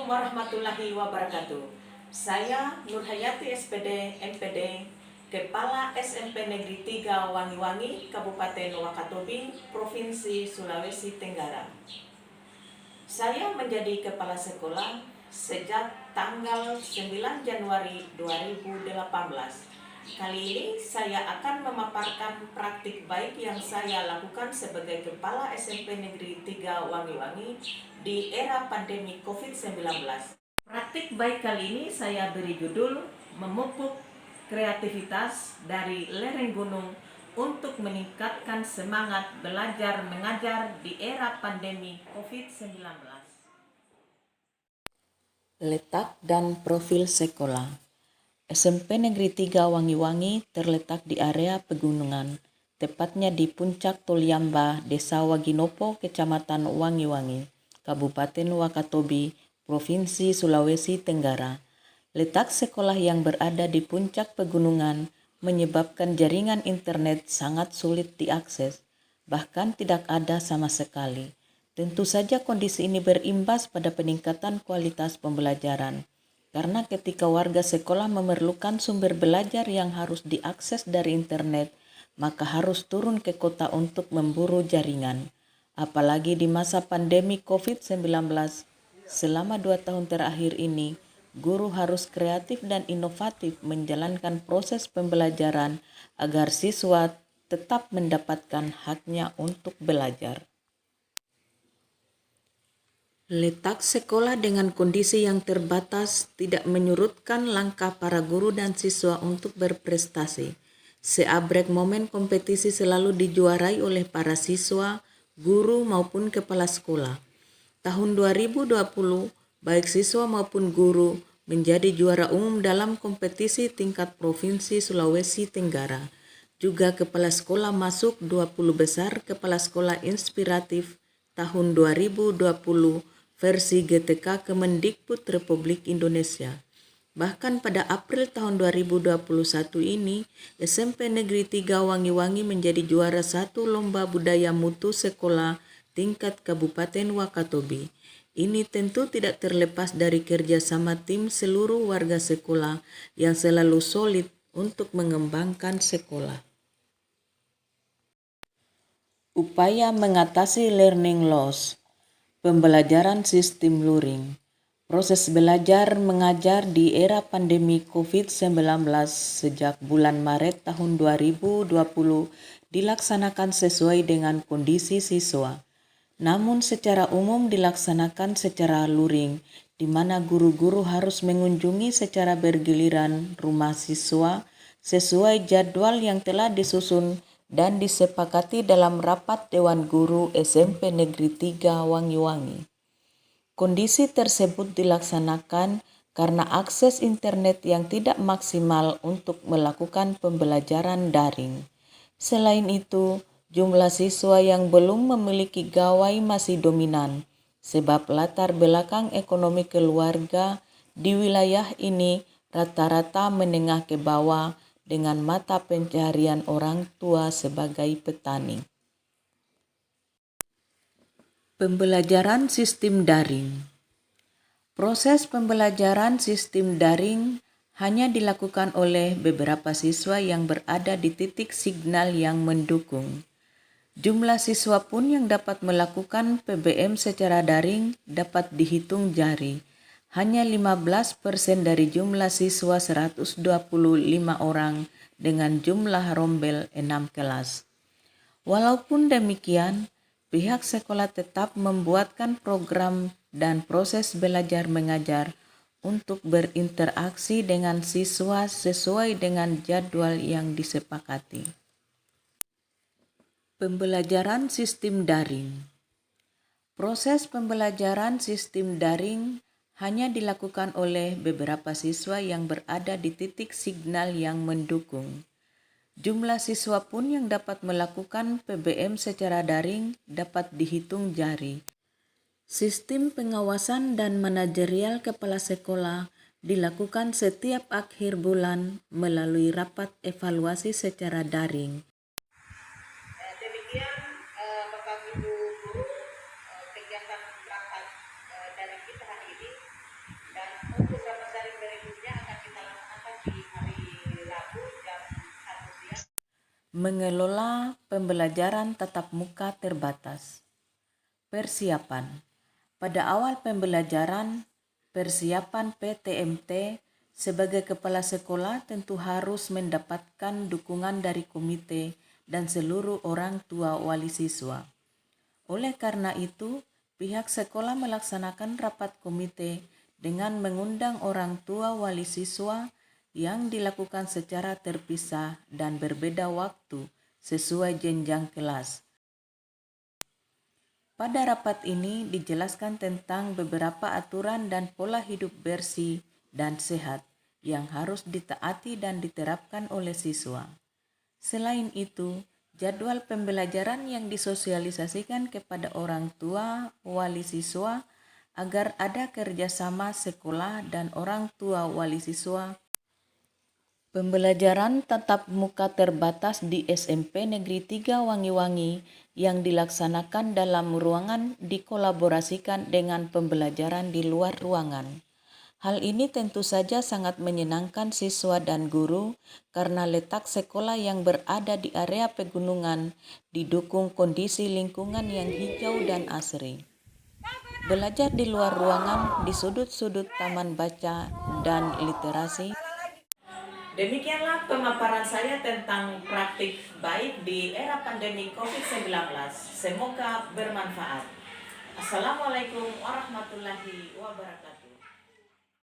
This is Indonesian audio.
Assalamualaikum warahmatullahi wabarakatuh. Saya Nurhayati SPD MPD, Kepala SMP Negeri 3 Wangi-Wangi, Kabupaten Wakatobi, Provinsi Sulawesi Tenggara. Saya menjadi kepala sekolah sejak tanggal 9 Januari 2018. Kali ini saya akan memaparkan praktik baik yang saya lakukan sebagai Kepala SMP Negeri 3 Wangi-Wangi di era pandemi COVID-19. Praktik baik kali ini saya beri judul Memupuk Kreativitas dari Lereng Gunung untuk meningkatkan semangat belajar mengajar di era pandemi COVID-19. Letak dan profil sekolah. SMP Negeri 3 Wangi-Wangi terletak di area pegunungan, tepatnya di puncak Tolyamba, Desa Waginopo, Kecamatan Wangi-Wangi, Kabupaten Wakatobi, Provinsi Sulawesi Tenggara. Letak sekolah yang berada di puncak pegunungan menyebabkan jaringan internet sangat sulit diakses, bahkan tidak ada sama sekali. Tentu saja kondisi ini berimbas pada peningkatan kualitas pembelajaran. Karena ketika warga sekolah memerlukan sumber belajar yang harus diakses dari internet, maka harus turun ke kota untuk memburu jaringan. Apalagi di masa pandemi COVID-19, selama 2 tahun terakhir ini, guru harus kreatif dan inovatif menjalankan proses pembelajaran agar siswa tetap mendapatkan haknya untuk belajar. Letak sekolah dengan kondisi yang terbatas tidak menyurutkan langkah para guru dan siswa untuk berprestasi. Seabrek momen kompetisi selalu dijuarai oleh para siswa, guru maupun kepala sekolah. Tahun 2020, baik siswa maupun guru menjadi juara umum dalam kompetisi tingkat Provinsi Sulawesi Tenggara. Juga kepala sekolah masuk 20 besar kepala sekolah inspiratif tahun 2020 versi GTK Kemendikbud Republik Indonesia. Bahkan pada April tahun 2021 ini, SMP Negeri 3 Wangi-Wangi menjadi juara 1 Lomba Budaya Mutu Sekolah tingkat Kabupaten Wakatobi. Ini tentu tidak terlepas dari kerjasama tim seluruh warga sekolah yang selalu solid untuk mengembangkan sekolah. Upaya mengatasi learning loss. Pembelajaran sistem luring. Proses belajar mengajar di era pandemi COVID-19 sejak bulan Maret tahun 2020 dilaksanakan sesuai dengan kondisi siswa. Namun secara umum dilaksanakan secara luring, di mana guru-guru harus mengunjungi secara bergiliran rumah siswa sesuai jadwal yang telah disusun dan disepakati dalam rapat Dewan Guru SMP Negeri 3 Wangi-Wangi. Kondisi tersebut dilaksanakan karena akses internet yang tidak maksimal untuk melakukan pembelajaran daring. Selain itu, jumlah siswa yang belum memiliki gawai masih dominan, sebab latar belakang ekonomi keluarga di wilayah ini rata-rata menengah ke bawah dengan mata pencaharian orang tua sebagai petani. Pembelajaran sistem daring. Proses pembelajaran sistem daring hanya dilakukan oleh beberapa siswa yang berada di titik signal yang mendukung. Jumlah siswa pun yang dapat melakukan PBM secara daring dapat dihitung jari. Hanya 15% dari jumlah siswa 125 orang dengan jumlah rombel 6 kelas. Walaupun demikian, pihak sekolah tetap membuatkan program dan proses belajar mengajar untuk berinteraksi dengan siswa sesuai dengan jadwal yang disepakati. Pembelajaran sistem daring. Proses pembelajaran sistem daring hanya dilakukan oleh beberapa siswa yang berada di titik signal yang mendukung. Jumlah siswa pun yang dapat melakukan PBM secara daring dapat dihitung jari. Sistem pengawasan dan manajerial kepala sekolah dilakukan setiap akhir bulan melalui rapat evaluasi secara daring. Demikian Bapak Ibu Guru kegiatan rapat dari kita hari ini. Mengelola pembelajaran tatap muka terbatas. Persiapan. Pada awal pembelajaran, persiapan PTMT sebagai kepala sekolah tentu harus mendapatkan dukungan dari komite dan seluruh orang tua wali siswa. Oleh karena itu, pihak sekolah melaksanakan rapat komite dengan mengundang orang tua wali siswa yang dilakukan secara terpisah dan berbeda waktu sesuai jenjang kelas. Pada rapat ini dijelaskan tentang beberapa aturan dan pola hidup bersih dan sehat yang harus ditaati dan diterapkan oleh siswa. Selain itu, jadwal pembelajaran yang disosialisasikan kepada orang tua wali siswa agar ada kerjasama sekolah dan orang tua wali siswa. Pembelajaran tatap muka terbatas di SMP Negeri 3 Wangi-Wangi yang dilaksanakan dalam ruangan dikolaborasikan dengan pembelajaran di luar ruangan. Hal ini tentu saja sangat menyenangkan siswa dan guru karena letak sekolah yang berada di area pegunungan didukung kondisi lingkungan yang hijau dan asri. Belajar di luar ruangan di sudut-sudut taman baca dan literasi. Demikianlah pemaparan saya tentang praktik baik di era pandemi COVID-19. Semoga bermanfaat. Assalamualaikum warahmatullahi wabarakatuh.